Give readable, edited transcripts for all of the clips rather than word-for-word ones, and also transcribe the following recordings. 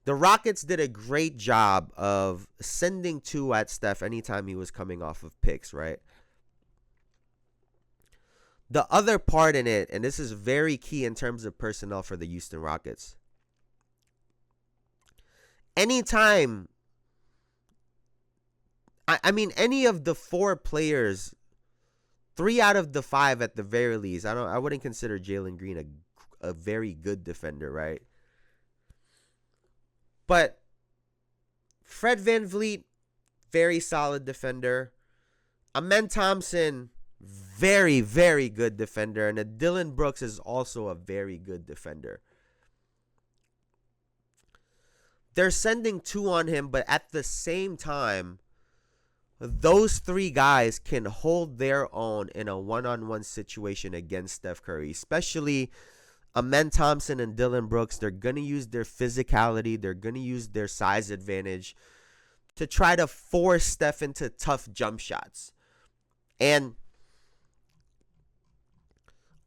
The Rockets did a great job of sending two at Steph anytime he was coming off of picks, right? The other part in it, and this is very key in terms of personnel for the Houston Rockets. Anytime, I mean, any of the four players, 3 out of the 5 at the very least, I wouldn't consider Jalen Green a very good defender, right? But Fred VanVleet, very solid defender. Amen Thompson, very, very good defender. And Dylan Brooks is also a very good defender. They're sending two on him, but at the same time, those 3 guys can hold their own in a one-on-one situation against Steph Curry, especially Amen Thompson and Dylan Brooks. They're going to use their physicality. They're going to use their size advantage to try to force Steph into tough jump shots. And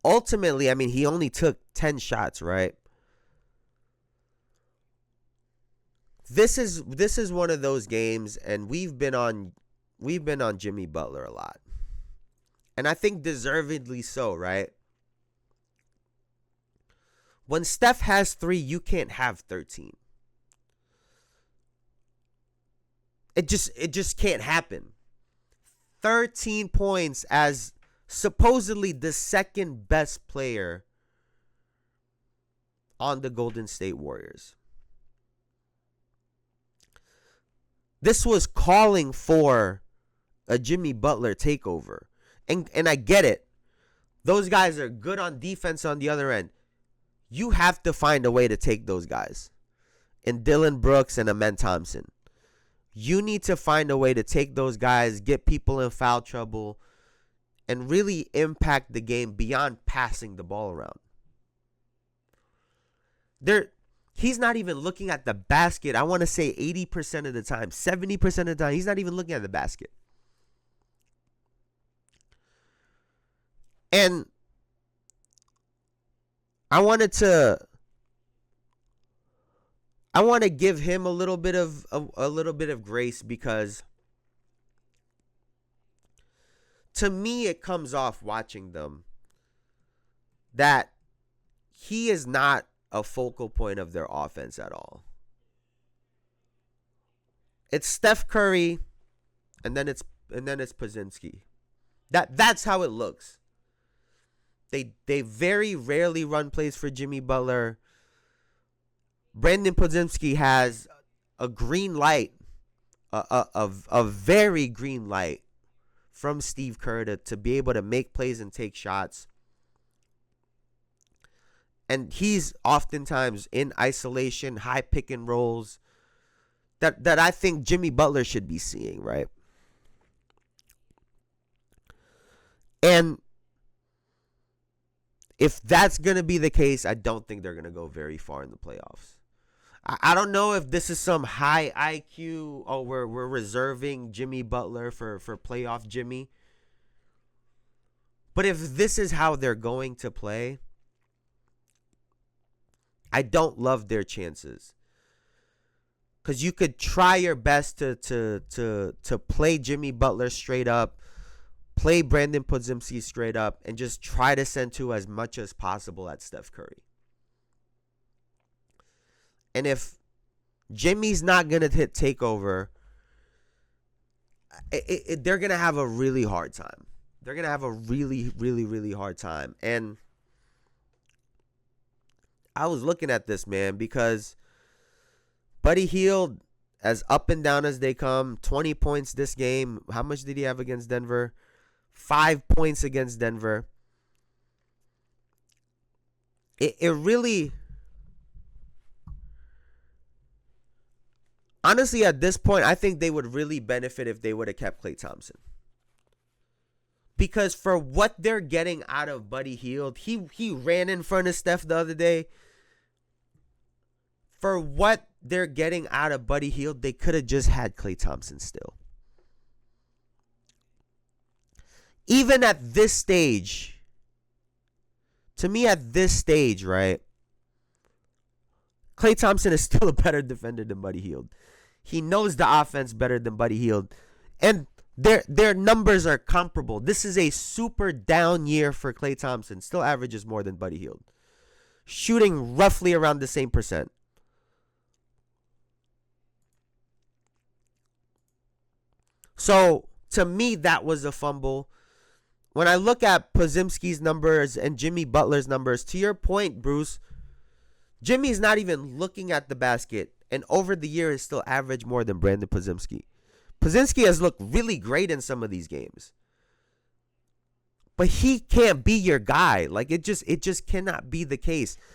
ultimately, I mean, he only took 10 shots, right? This is one of those games, and we've been on Jimmy Butler a lot. And I think deservedly so, right? When Steph has 3, you can't have 13. It just can't happen. 13 points as supposedly the second best player on the Golden State Warriors. This was calling for a Jimmy Butler takeover. And I get it. Those guys are good on defense on the other end. You have to find a way to take those guys. And Dylan Brooks and Amen Thompson. You need to find a way to take those guys, get people in foul trouble, and really impact the game beyond passing the ball around. He's not even looking at the basket. I want to say 80% of the time, 70% of the time, he's not even looking at the basket. And I want to give him a little bit of grace, because to me it comes off watching them that he is not a focal point of their offense at all. It's Steph Curry, and then it's Podziemski. That's how it looks. They very rarely run plays for Jimmy Butler. Brandon Podziemski has a green light, a very green light from Steve Kerr to be able to make plays and take shots. And he's oftentimes in isolation, high pick and rolls that I think Jimmy Butler should be seeing, right? And if that's going to be the case, I don't think they're going to go very far in the playoffs. I don't know if this is some high IQ, we're reserving Jimmy Butler for playoff Jimmy. But if this is how they're going to play, I don't love their chances. Because you could try your best to play Jimmy Butler straight up, play Brandon Podziemski straight up, and just try to send to as much as possible at Steph Curry. And if Jimmy's not going to take over, they're going to have a really hard time. They're going to have a really, really, really hard time. And I was looking at this, man, because Buddy Hield, as up and down as they come, 20 points this game. How much did he have against Denver? 5 points against Denver. It really... Honestly, at this point, I think they would really benefit if they would have kept Klay Thompson. Because for what they're getting out of Buddy Hield, he ran in front of Steph the other day. For what they're getting out of Buddy Hield, they could have just had Klay Thompson still. Even at this stage, to me at this stage, right? Klay Thompson is still a better defender than Buddy Hield. He knows the offense better than Buddy Hield. And their numbers are comparable. This is a super down year for Klay Thompson. Still averages more than Buddy Hield. Shooting roughly around the same percent. So, to me, that was a fumble. When I look at Podziemski's numbers and Jimmy Butler's numbers, to your point, Bruce, Jimmy's not even looking at the basket, and over the year has still averaged more than Brandon Podziemski. Podziemski has looked really great in some of these games, but he can't be your guy. Like it just cannot be the case.